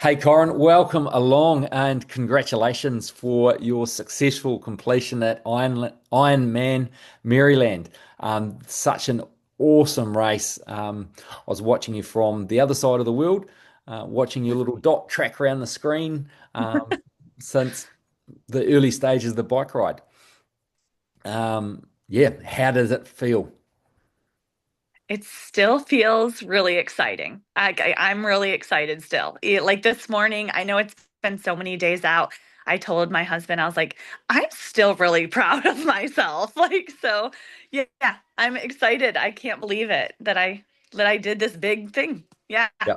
Hey, Coren, welcome along and congratulations for your successful completion at Ironman Maryland. Such an awesome race. I was watching you from the other side of the world, watching your little dot track around the screen since the early stages of the bike ride. Yeah, how does it feel? It still feels really exciting. I'm really excited still. Like this morning, I know it's been so many days out. I told my husband, I was like, I'm still really proud of myself. So yeah, I'm excited. I can't believe it that I did this big thing. Yeah. Yeah.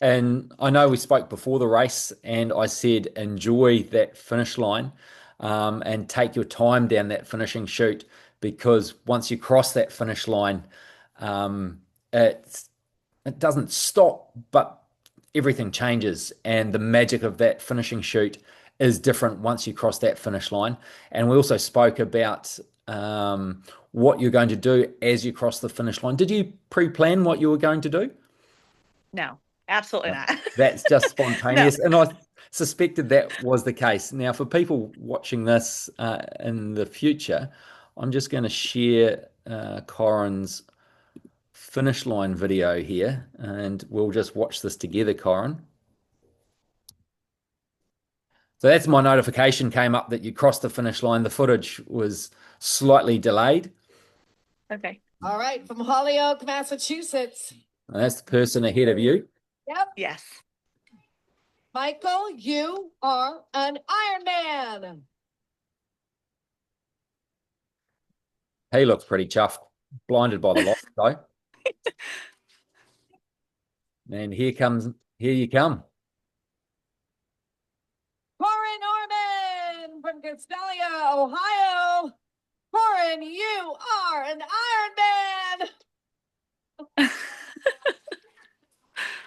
And I know we spoke before the race, and I said enjoy that finish line and take your time down that finishing chute because once you cross that finish line, um, it's, it doesn't stop, but everything changes, and the magic of that finishing chute is different once you cross that finish line. And we also spoke about what you're going to do as you cross the finish line. Did you pre-plan what you were going to do? No, absolutely No, not. that's just No. spontaneous. And I suspected that was the case. Now, for people watching this in the future, I'm just going to share Corin's finish line video here, and we'll just watch this together, Corin. So that's my notification came up that you crossed the finish line. The footage was slightly delayed. Okay. All right, from Holyoke, Massachusetts. And that's the person ahead of you. Yep. Yes. Michael, you are an Ironman. He looks pretty chuffed, blinded by the light, though. And here you come. Koren Orman from Castalia, Ohio. Koren, you are an Ironman.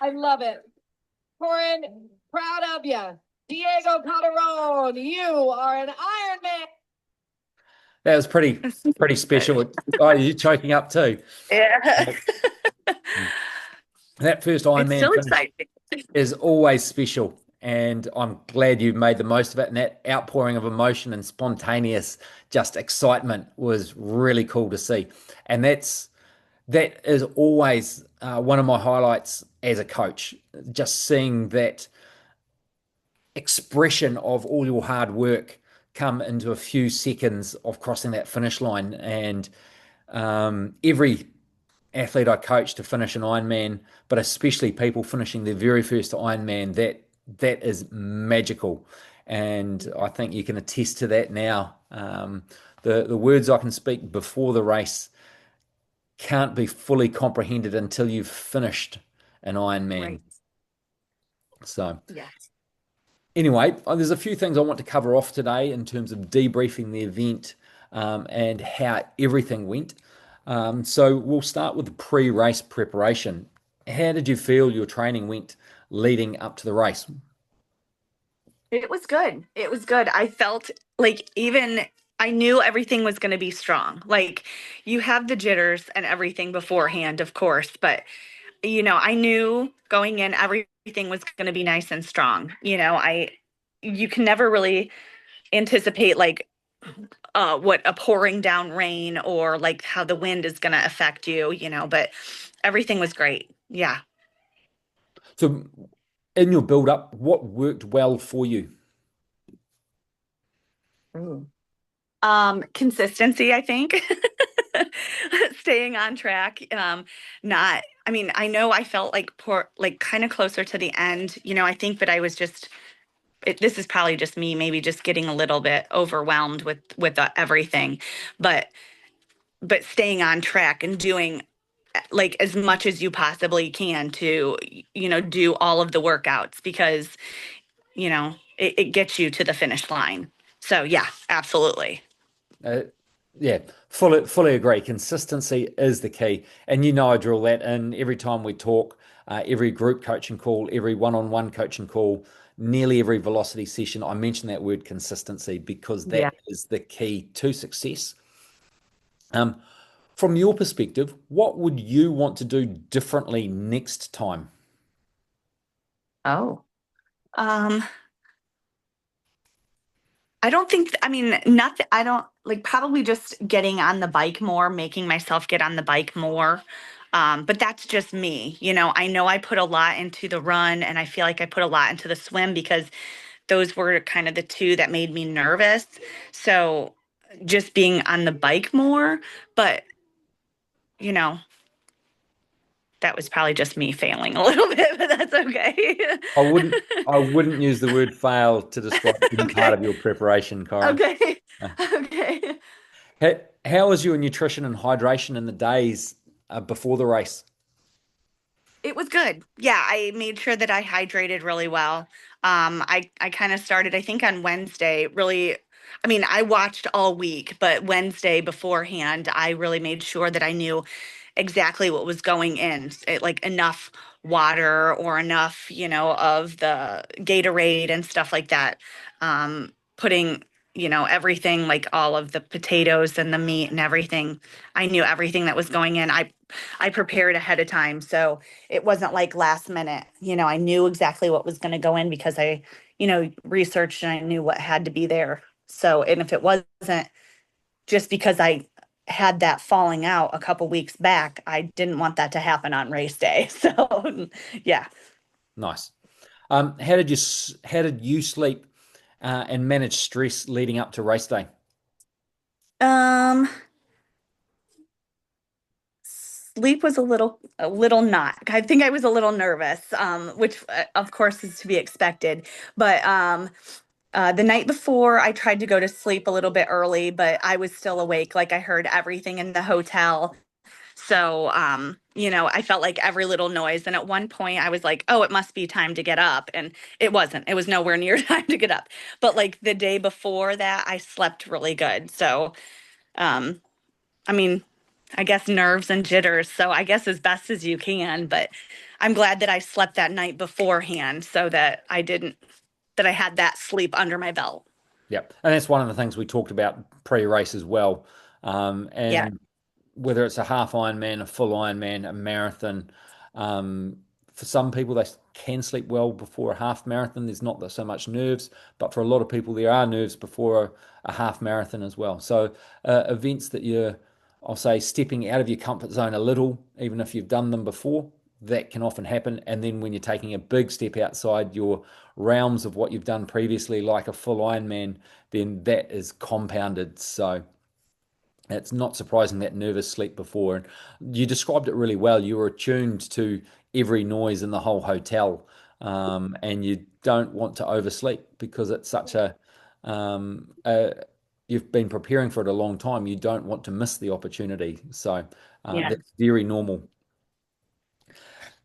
I love it. Koren, proud of you. Diego Calderon, you are an Ironman. That was pretty special. Oh, you're choking up too. Yeah. That first It's Ironman still finish exciting. is always special, and I'm glad you made the most of it. And that outpouring of emotion and spontaneous just excitement was really cool to see. And that is always one of my highlights as a coach. Just seeing that expression of all your hard work come into a few seconds of crossing that finish line. And every athlete I coach to finish an Ironman, but especially people finishing their very first Ironman, that is magical. And I think you can attest to that now. The words I can speak before the race can't be fully comprehended until you've finished an Ironman. Right. So Yes. anyway, there's a few things I want to cover off today in terms of debriefing the event and how everything went. So we'll start with the pre-race preparation. How did you feel your training went leading up to the race? It was good. It was good. I felt like even I knew everything was going to be strong. Like you have the jitters and everything beforehand, of course, but I knew going in everything was going to be nice and strong. You can never really anticipate like what a pouring down rain or like how the wind is going to affect you, but everything was great. Yeah. So in your build-up, what worked well for you? Consistency, I think. Staying on track. Not, I mean, I know I felt like poor, like kind of closer to the end. I think that I was just, this is probably just me, maybe just getting a little bit overwhelmed with everything, but staying on track and doing like as much as you possibly can to, do all of the workouts because, it gets you to the finish line. So yeah, absolutely. Uh, yeah, fully agree. Consistency is the key, and I drill that in every time we talk, every group coaching call, every one-on-one coaching call, nearly every velocity session. I mention that word consistency because that Yeah. is the key to success. Um, from your perspective, what would you want to do differently next time? Oh. Um, I don't think, I mean, nothing, I don't like probably just getting on the bike more, making myself get on the bike more. But that's just me. I know I put a lot into the run and I feel like I put a lot into the swim because those were kind of the two that made me nervous. So just being on the bike more, but you know, that was probably just me failing a little bit, but that's okay. I wouldn't use the word fail to describe any part Okay. of your preparation, Coren. Okay. Uh, Okay. how was your nutrition and hydration in the days before the race? It was good. Yeah, I made sure that I hydrated really well. I kind of started, I think on Wednesday, really, I mean, I watched all week, but Wednesday beforehand, I really made sure that I knew exactly what was going in, like enough water or enough, of the Gatorade and stuff like that. Putting, everything like all of the potatoes and the meat and everything. I knew everything that was going in. I prepared ahead of time, so it wasn't like last minute. I knew exactly what was going to go in because I, researched and I knew what had to be there. So, and if it wasn't just because I had that falling out a couple weeks back, I didn't want that to happen on race day. So, yeah. Nice. How did you sleep and manage stress leading up to race day? Um, Sleep was a little not. I think I was a little nervous, which of course is to be expected. But the night before, I tried to go to sleep a little bit early, but I was still awake. Like I heard everything in the hotel. So, I felt like every little noise. And at one point, I was like, oh, it must be time to get up. And it wasn't. It was nowhere near time to get up. But like the day before that, I slept really good. So, um, I mean, I guess nerves and jitters. So I guess as best as you can. But I'm glad that I slept that night beforehand so that I had that sleep under my belt. Yep. And that's one of the things we talked about pre-race as well. Yeah. And whether it's a half Ironman, a full Ironman, a marathon, for some people they can sleep well before a half marathon. There's not so much nerves, but for a lot of people there are nerves before a half marathon as well. So events that you're, I'll say, stepping out of your comfort zone a little, even if you've done them before, that can often happen. And then when you're taking a big step outside your realms of what you've done previously, like a full Ironman, then that is compounded. So it's not surprising that nervous sleep before. And you described it really well. You were attuned to every noise in the whole hotel, and you don't want to oversleep because it's such you've been preparing for it a long time. You don't want to miss the opportunity. So Yeah. that's very normal.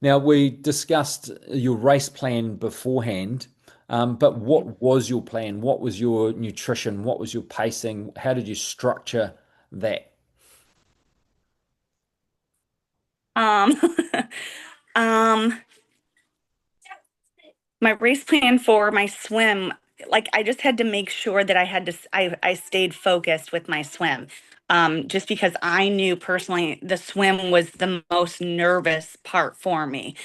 Now, we discussed your race plan beforehand, but what was your plan? What was your nutrition? What was your pacing? How did you structure that? Um, um, my race plan for my swim, like I just had to make sure that I stayed focused with my swim. Just because I knew personally the swim was the most nervous part for me.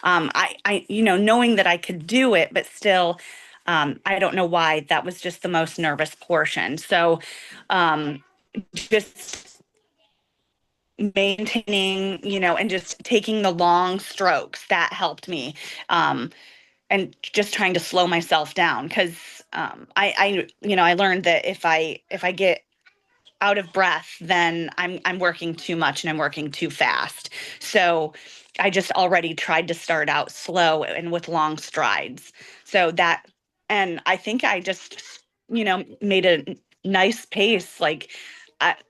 Knowing that I could do it, but still, I don't know why that was just the most nervous portion. So, just maintaining, and just taking the long strokes that helped me. And just trying to slow myself down because I learned that if I get out of breath, then I'm working too much and I'm working too fast. So I just already tried to start out slow and with long strides. So that, and I think I just made a nice pace. Like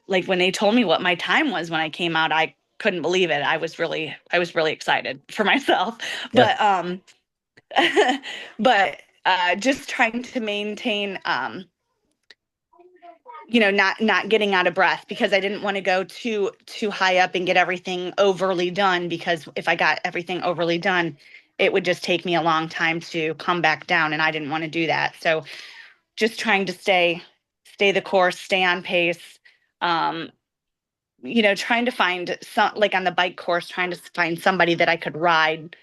when they told me what my time was when I came out, I couldn't believe it. I was really excited for myself. Yeah. But but just trying to maintain not getting out of breath because I didn't want to go too high up and get everything overly done, because if I got everything overly done, it would just take me a long time to come back down, and I didn't want to do that. So just trying to stay the course, stay on pace. um trying to find some, like on the bike course, trying to find somebody that I could ride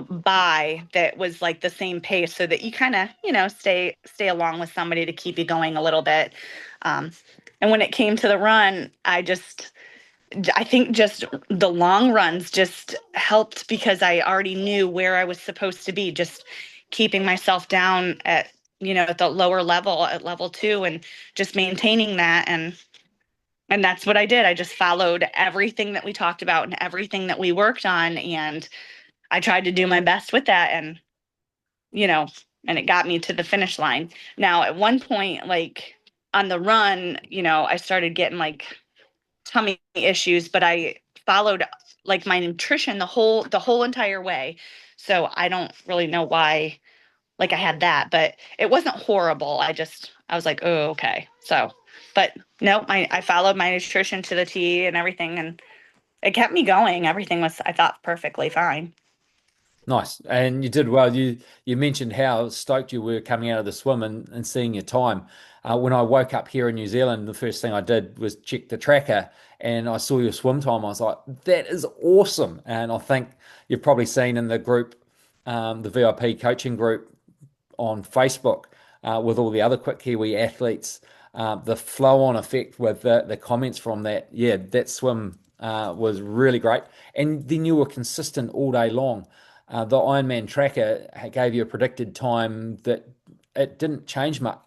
by that was like the same pace so that you kind of, stay along with somebody to keep you going a little bit. Um, and when it came to the run, I think just the long runs just helped because I already knew where I was supposed to be, just keeping myself down at the lower level at level 2 and just maintaining that. And that's what I did. I just followed everything that we talked about and everything that we worked on. And I tried to do my best with that. You know, and it got me to the finish line. Now, at one point, like on the run, I started getting like tummy issues, but I followed like my nutrition the whole entire way. So I don't really know why like I had that, but it wasn't horrible. I was like, oh, okay. So, but no, I followed my nutrition to the T and everything, and it kept me going. Everything was, I thought, perfectly fine. Nice. And you did well. You mentioned how stoked you were coming out of the swim and seeing your time. When I woke up here in New Zealand, the first thing I did was check the tracker and I saw your swim time. I was like, that is awesome. And I think you've probably seen in the group, the VIP coaching group on Facebook, with all the other Qwik Kiwi athletes, the flow on effect with the comments from that. Yeah, that swim was really great. And then you were consistent all day long. The Ironman tracker gave you a predicted time that it didn't change much,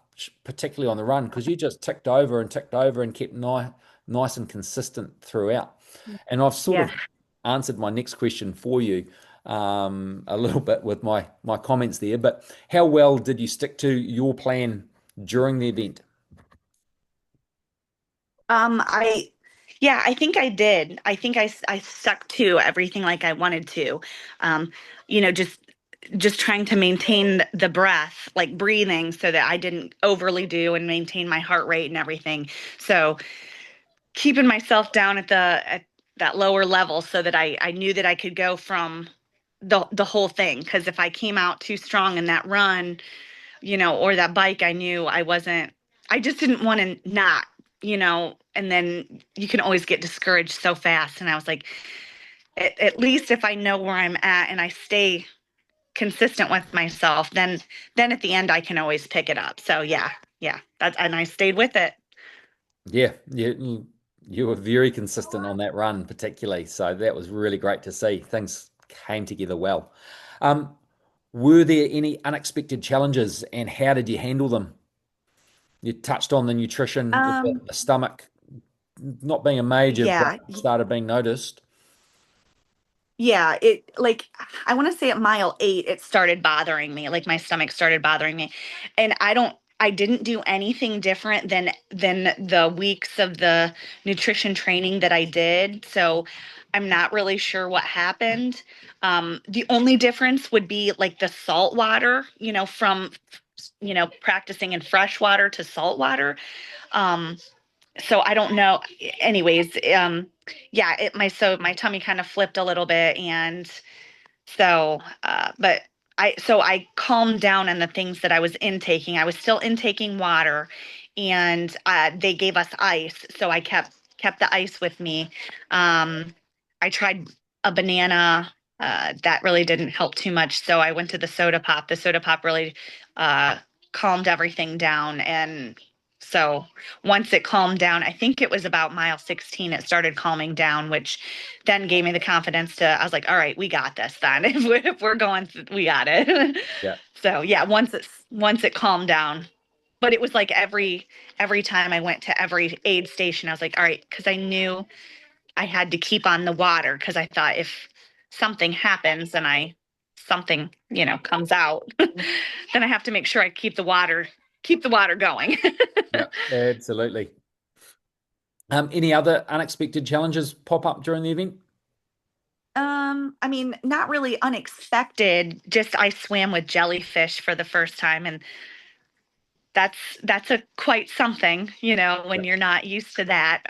particularly on the run, because you just ticked over and kept nice and consistent throughout. And I've sort Yeah. of answered my next question for you, a little bit with my comments there. But how well did you stick to your plan during the event? I, yeah, I think I did. I think I stuck to everything like I wanted to. Um, just trying to maintain the breath, like breathing so that I didn't overly do and maintain my heart rate and everything. So keeping myself down at that lower level so that I knew that I could go from the whole thing. Because if I came out too strong in that run, or that bike, I knew I just didn't want to not, and then you can always get discouraged so fast. And I was like, at least if I know where I'm at and I stay consistent with myself, then at the end I can always pick it up. So yeah, and I stayed with it. Yeah, you were very consistent on that run, particularly. So that was really great to see. Things came together well. Um, were there any unexpected challenges and how did you handle them? You touched on the nutrition with Um, the stomach not being a major, but yeah, started being noticed. yeah, it like I want to say at mile 8 it started bothering me, like my stomach started bothering me. And I didn't do anything different than the weeks of the nutrition training that I did. So I'm not really sure what happened. The only difference would be like the salt water, from practicing in fresh water to salt water. Um, so I don't know. Anyways, yeah, my tummy kind of flipped a little bit, and but I calmed down on the things that I was intaking. I was still intaking water, and they gave us ice, so I kept the ice with me. Um, I tried a banana. That really didn't help too much, so I went to the soda pop. The soda pop really uh, calmed everything down, and so once it calmed down, I think it was about mile 16, it started calming down, which then gave me the confidence I was like, all right, we got this then. If we're going, we got it. Yeah. So yeah, once it calmed down, but it was like every time I went to every aid station, I was like, all right, because I knew I had to keep on the water because I thought if something happens and something, comes out, then I have to make sure I keep the water going. Yeah, absolutely. Any other unexpected challenges pop up during the event? I mean, not really unexpected, just I swam with jellyfish for the first time, and that's a quite something, Yeah. when you're not used to that.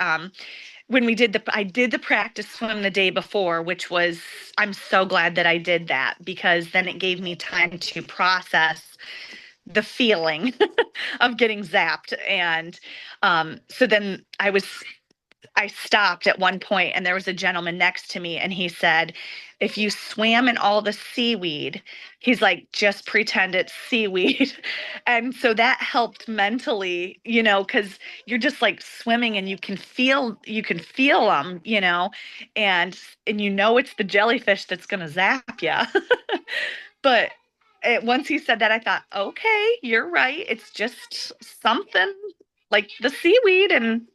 When I did the practice swim the day before, which was, I'm so glad that I did that because then it gave me time to process the feeling of getting zapped. And so then I stopped at one point and there was a gentleman next to me and he said, if you swam in all the seaweed, he's like, just pretend it's seaweed. And so that helped mentally, because you're just like swimming and you can feel them, and it's the jellyfish that's going to zap you. But once he said that, I thought, okay, you're right. It's just something like the seaweed, and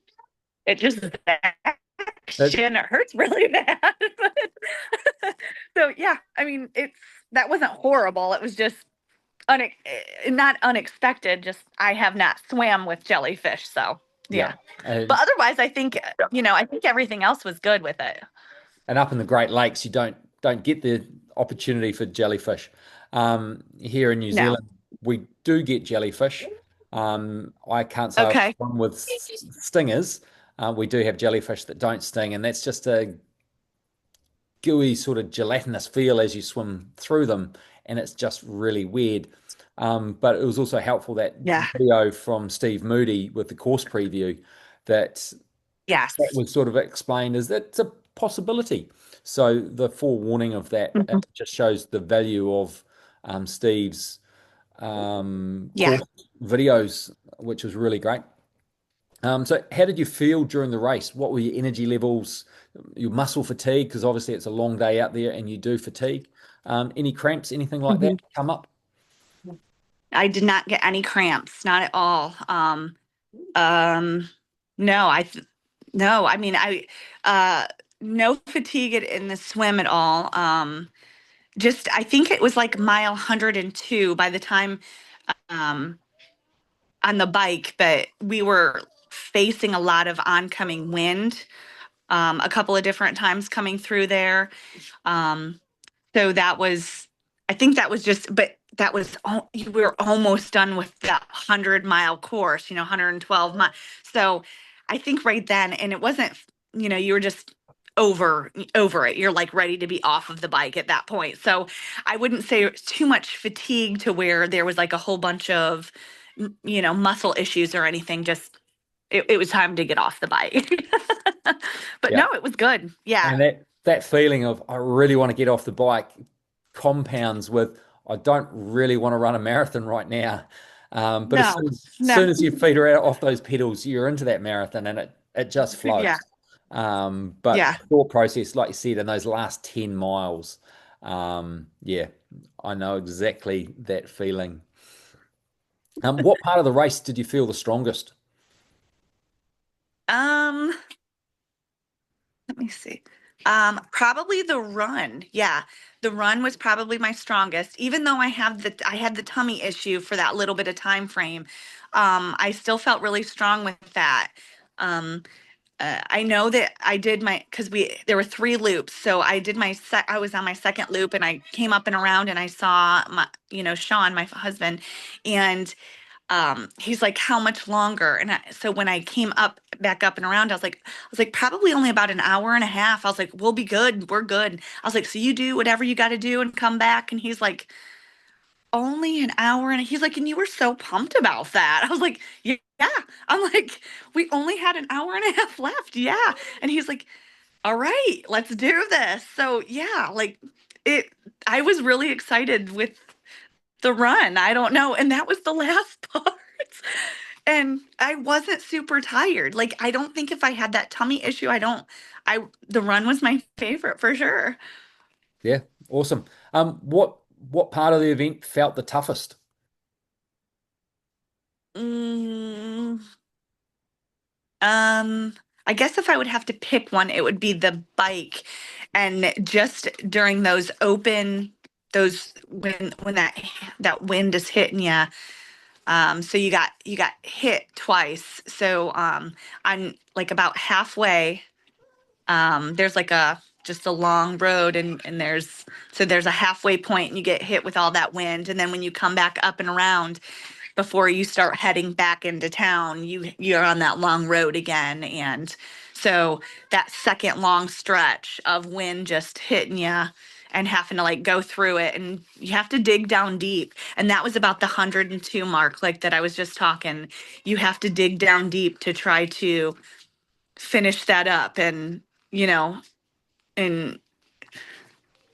it just zaps That, you and it hurts really bad. So yeah, I mean, that wasn't horrible. It was just not unexpected. Just I have not swam with jellyfish, so yeah. yeah. But otherwise, I think everything else was good with it. And up in the Great Lakes, you don't get the opportunity for jellyfish. Here in New No. Zealand, we do get jellyfish. I can't say I've Okay. swum with stingers. We do have jellyfish that don't sting, and that's just a gooey sort of gelatinous feel as you swim through them, and it's just really weird. But it was also helpful that Yeah. video from Steve Moody with the course preview that Yes. was sort of explained as that's a possibility. So the forewarning of that Mhm. just shows the value of Steve's Yeah. course videos, which was really great. So how did you feel during the race? What were your energy levels, your muscle fatigue? Because obviously it's a long day out there and you do fatigue. Any cramps, anything like that Mhm. come up? I did not get any cramps, not at all. Um, no, no, I mean, uh, no fatigue in the swim at all. Just, I think it was like mile 102 by the time, um, on the bike, but we were facing a lot of oncoming wind, a couple of different times coming through there. Um, So that was, I think that was just, but that was, we were almost done with that 100-mile course, 112 miles. So I think right then, and it wasn't, you were just over it. You're like ready to be off of the bike at that point. So I wouldn't say it was too much fatigue to where there was like a whole bunch of, muscle issues or anything. Just, it was time to get off the bike. But Yeah. no, it was good. Yeah. And that feeling of I really want to get off the bike compounds with I don't really want to run a marathon right now. But No, soon no. as your feet are out off those pedals, you're into that marathon and it just Yeah. flows. But Yeah. the thought process, like you said, in those last 10 miles, yeah, I know exactly that feeling. What part of the race did you feel the strongest? Um, Let me see. Probably the run. Yeah. The run was probably my strongest, even though I had the tummy issue for that little bit of time frame. I still felt really strong with that. Um, I know that I did because there were 3 loops, so I was on my second loop, and I came up and around, and I saw Sean, my husband, and he's like, how much longer? And so when I came back up and around, I was like, probably only about an hour and a half. I was like, we'll be good. We're good. I was like, so you do whatever you got to do and come back. And he's like, only an hour. And he's like, and you were so pumped about that. I was like, yeah. I'm like, we only had an hour and a half left. Yeah. And he's like, all right, let's do this. So yeah, like it, I was really excited with the run. I don't know. And that was the last part. And I wasn't super tired. Like, I don't think if I had that tummy issue, the run was my favorite for sure. Yeah, awesome. What part of the event felt the toughest? Mm, I guess if I would have to pick one, it would be the bike. And just during those when that wind is hitting you. So you got hit twice. So I'm like about halfway. There's like just a long road, and there's a halfway point, and you get hit with all that wind, and then when you come back up and around before you start heading back into town, you're on that long road again. And so that second long stretch of wind just hitting you and having to like go through it, and you have to dig down deep. And that was about the 102 mark, like that I was just talking. You have to dig down deep to try to finish that up, and you know and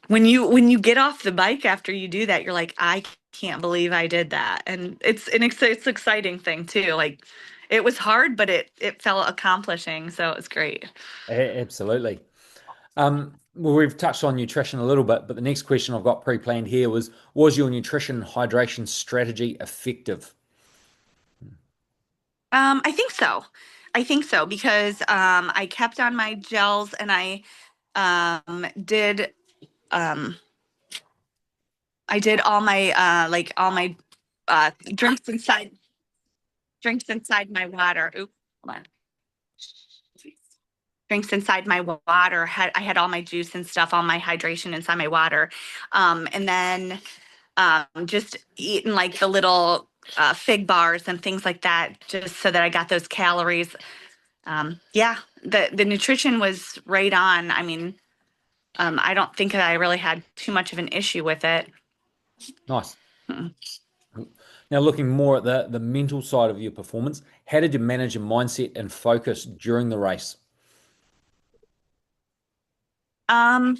when you get off the bike after you do that, you're like, I can't believe I did that. And it's exciting thing too. Like it was hard, but it felt accomplishing. So it was great. Absolutely. Well, we've touched on nutrition a little bit, but the next question I've got pre-planned here was your nutrition hydration strategy effective? I think so. I think so because I kept on my gels and did um I did all my all my uh drinks inside drinks inside my water. Oop, hold on. Drinks inside my water. I had all my juice and stuff, all my hydration inside my water. And then just eating like the little fig bars and things like that, just so that I got those calories. Yeah, the nutrition was right on. I mean, I don't think that I really had too much of an issue with it. Nice. Mm. Now, looking more at the mental side of your performance, how did you manage your mindset and focus during the race? Um,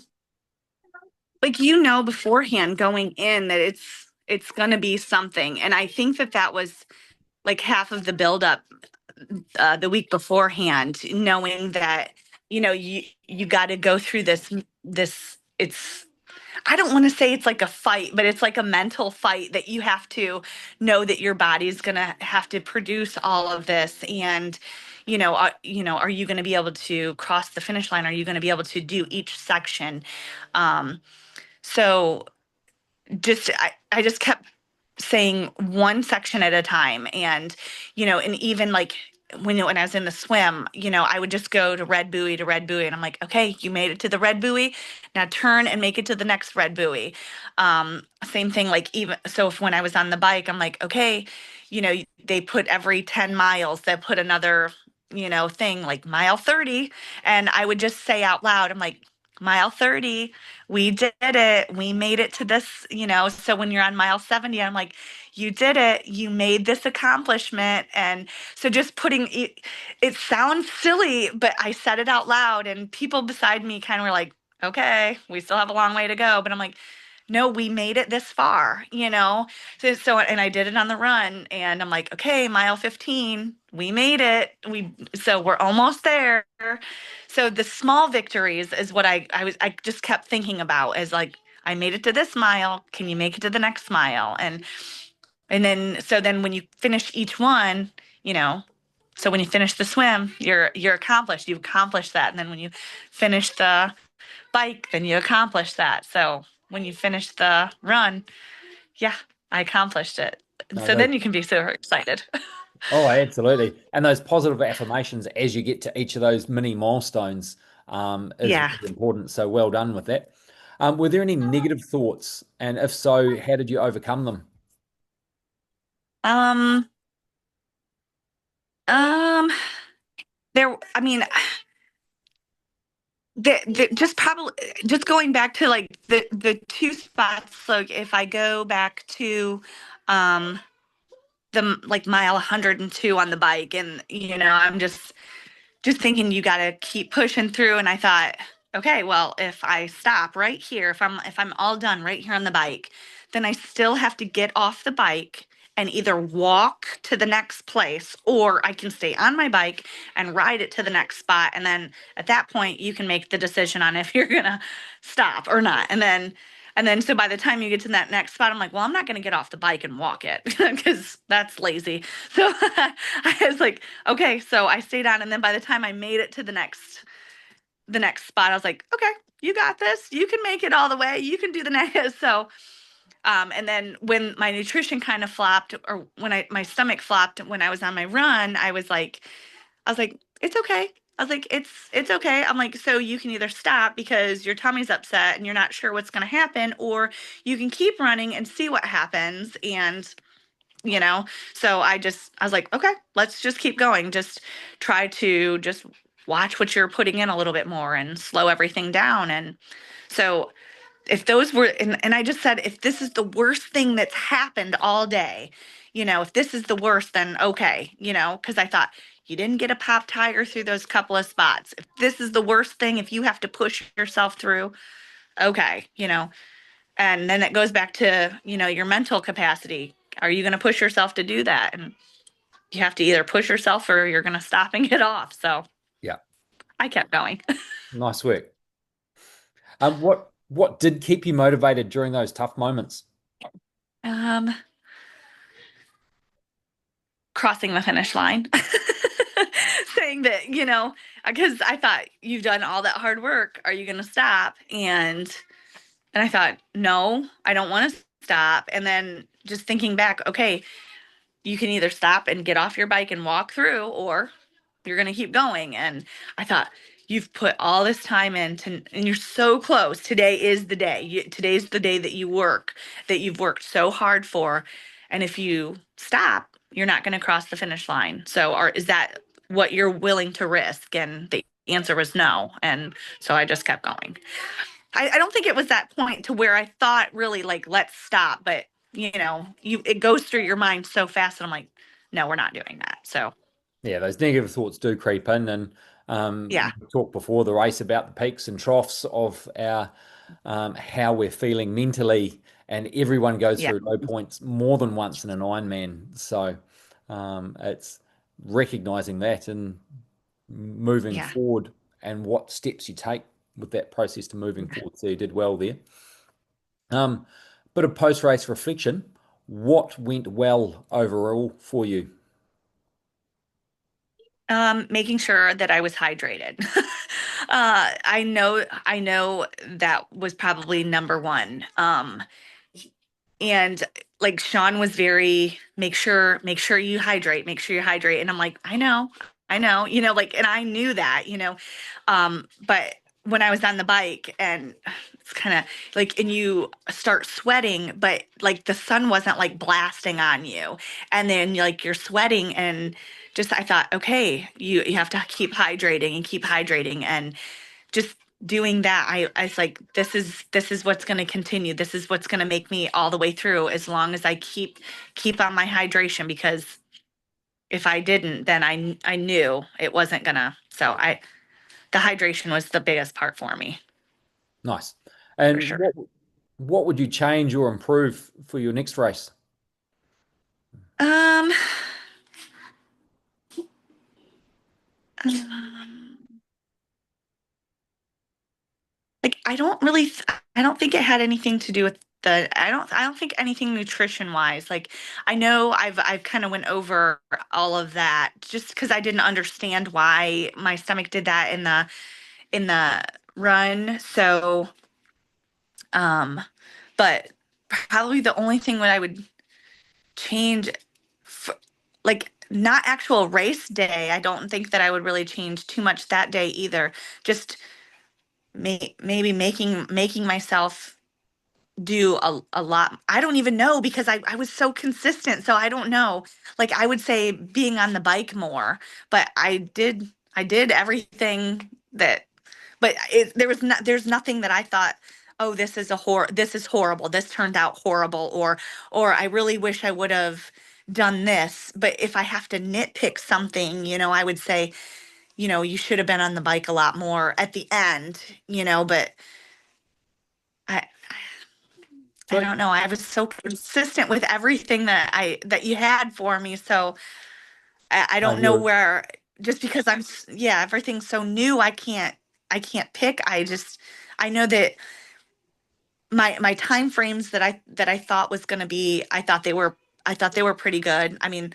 like beforehand going in that it's gonna be something, and I think that that was like half of the buildup the week beforehand, knowing that you got to go through this. It's I don't want to say it's like a fight, but it's like a mental fight that you have to know that your body's gonna have to produce all of this, and are you going to be able to cross the finish line? Are you going to be able to do each section? Um, so I just kept saying one section at a time, and even like when I was in the swim, I would just go to red buoy, and I'm like, okay, you made it to the red buoy, now turn and make it to the next red buoy. Same thing, like even so if when I was on the bike, I'm like, okay, they put every 10 miles they put another thing like mile 30, and I would just say out loud, I'm like, mile 30, we did it, we made it to this. So when you're on mile 70, I'm like, you did it, you made this accomplishment. And so just putting it sounds silly, but I said it out loud, and people beside me kind of were like, okay, we still have a long way to go, but I'm like, no, we made it this far. So and I did it on the run, and I'm like, okay, mile 15, we made it, so we're almost there. So the small victories is what I just kept thinking about, as like, I made it to this mile, can you make it to the next mile? And then when you finish each one, you know so when you finish the swim, you're accomplished, you've accomplished that. And then when you finish the bike, then you accomplish that. So when you finish the run, yeah, I accomplished it. And No, so then you can be super excited. oh, absolutely. And those positive affirmations as you get to each of those mini milestones is Yeah. really important. So well done with that. Were there any negative thoughts? And if so, how did you overcome them? Um, um, I mean, just probably just going back to like the two spots. Like if I go back to, um, the like mile 102 on the bike, and I'm just thinking you got to keep pushing through. And I thought, okay, well, if I stop right here, if I'm all done right here on the bike, then I still have to get off the bike and either walk to the next place, or I can stay on my bike and ride it to the next spot. And then at that point, you can make the decision on if you're gonna stop or not. And then so by the time you get to that next spot, I'm like, well, I'm not going to get off the bike and walk it because that's lazy. So I was like, okay, so I stayed on, and then by the time I made it to the next spot, I was like, okay, you got this. You can make it all the way. You can do the next. So and then when my nutrition kind of flopped, or when my stomach flopped when I was on my run, I was like, it's okay. I was like, it's okay. I'm like, so you can either stop because your tummy's upset and you're not sure what's going to happen, or you can keep running and see what happens. And you know, so I was like, okay, let's just keep going. Just try to just watch what you're putting in a little bit more and slow everything down. And so if those were, and I just said, if this is the worst thing that's happened all day, if this is the worst, then okay, because I thought you didn't get a pop tire through those couple of spots. If this is the worst thing, if you have to push yourself through, okay, and then it goes back to, your mental capacity. Are you going to push yourself to do that? And you have to either push yourself or you're going to stop and get off. So Yeah, I kept going. nice work. What did keep you motivated during those tough moments? Um, Crossing the finish line. Saying that, because I thought you've done all that hard work. Are you going to stop? And I thought, no, I don't want to stop. And then just thinking back, okay, you can either stop and get off your bike and walk through, or you're going to keep going. And I thought, you've put all this time into, and you're so close. Today is the day. Today's the day that that you've worked so hard for. And if you stop, you're not going to cross the finish line. So, is that what you're willing to risk? And the answer was no. And so I just kept going. I don't think it was that point to where I thought really like, let's stop. But, it goes through your mind so fast. And I'm like, no, we're not doing that. So, Yeah, those negative thoughts do creep in, and yeah, we talked before the race about the peaks and troughs of our how we're feeling mentally, and everyone goes yeah, through low points more than once in an Ironman. So it's recognizing that and moving yeah. forward, and what steps you take with that process to moving forward. So you did well there. Um, Bit of post-race reflection. What went well overall for you? Making sure that I was hydrated. I know that was probably number one. And like Sean was very make sure you hydrate, make sure you hydrate. And I'm like, I know, like, and I knew that, but when I was on the bike and it's kind of like, and you start sweating, but like the sun wasn't like blasting on you. And then like you're sweating and just, I thought, okay, you have to keep hydrating and keep hydrating. And just doing that, I was like, this is what's going to continue. This is what's going to make me all the way through as long as I keep on my hydration, because if I didn't, then I knew it wasn't gonna. So the hydration was the biggest part for me, Nice. for And sure. what would you change or improve for your next race? Um, um, like I don't think it had anything to do with I don't think anything nutrition wise. Like I know I've kind of went over all of that just because I didn't understand why my stomach did that in the run. So um, but probably the only thing that I would change, f like not actual race day. I don't think that I would really change too much that day either. Just maybe making myself do a lot. I don't even know because I was so consistent. So I don't know. Like I would say being on the bike more, but I did everything that, but there's nothing that I thought, oh, this is horrible. This turned out horrible, or I really wish I would have done this. But if I have to nitpick something, I would say, you should have been on the bike a lot more at the end, but I I So don't know. I was so consistent with everything that you had for me. So I don't know you're where, just because yeah, everything's so new. I can't pick. I know that my time frames that I thought was going to be, I thought they were pretty good. I mean,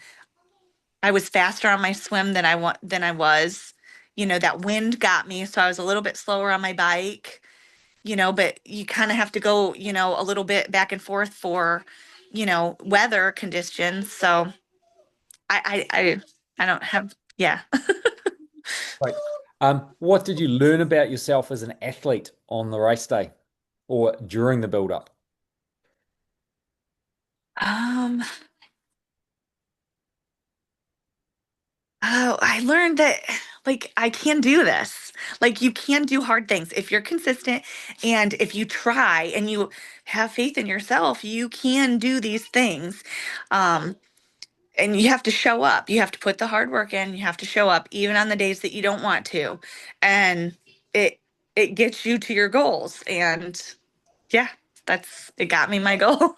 I was faster on my swim than I was. That wind got me, so I was a little bit slower on my bike. But you kind of have to go, a little bit back and forth for, weather conditions. So I don't have, yeah. great. What did you learn about yourself as an athlete on the race day or during the build up? Um, oh, I learned that like I can do this. Like you can do hard things if you're consistent and if you try and you have faith in yourself, you can do these things. Um, and you have to show up. You have to put the hard work in. You have to show up even on the days that you don't want to. And it it gets you to your goals. And yeah, it got me my goals.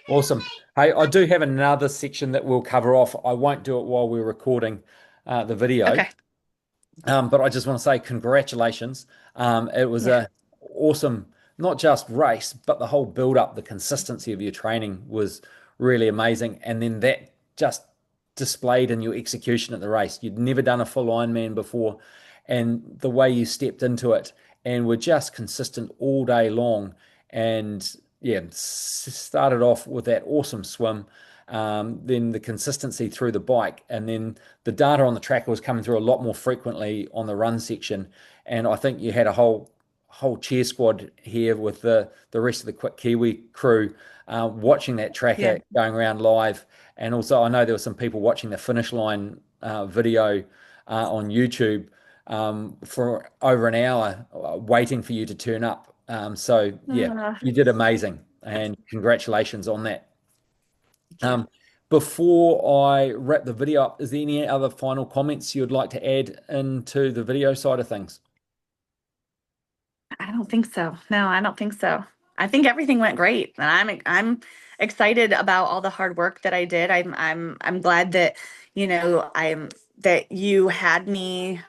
Awesome. Hey, I do have another section that we'll cover off. I won't do it while we're recording the video. Okay. But I just want to say congratulations. It was Yeah. a awesome, not just race, but the whole build up, the consistency of your training was really amazing. And then that just displayed in your execution at the race. You'd never done a full Ironman before, and the way you stepped into it and were just consistent all day long. And yeah, started off with that awesome swim. Then the consistency through the bike, and then the data on the tracker was coming through a lot more frequently on the run section. And I think you had a whole cheer squad here with the rest of the Qwik Kiwi crew watching that Yeah. tracker going around live. And also, I know there were some people watching the finish line video on YouTube for over an hour waiting for you to turn up. So yeah, Uh, you did amazing, and congratulations on that. Um, Before I wrap the video up, is there any other final comments you'd like to add into the video side of things? I don't think so. No, I don't think so. I think everything went great, and I'm excited about all the hard work that I did. I'm glad that I'm that you had me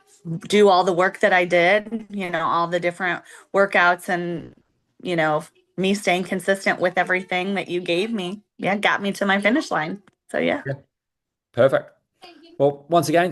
do all the work that I did. All the different workouts, and you know me staying consistent with everything that you gave me. Yeah, got me to my finish line. So yeah. Yeah, perfect. Well, once again,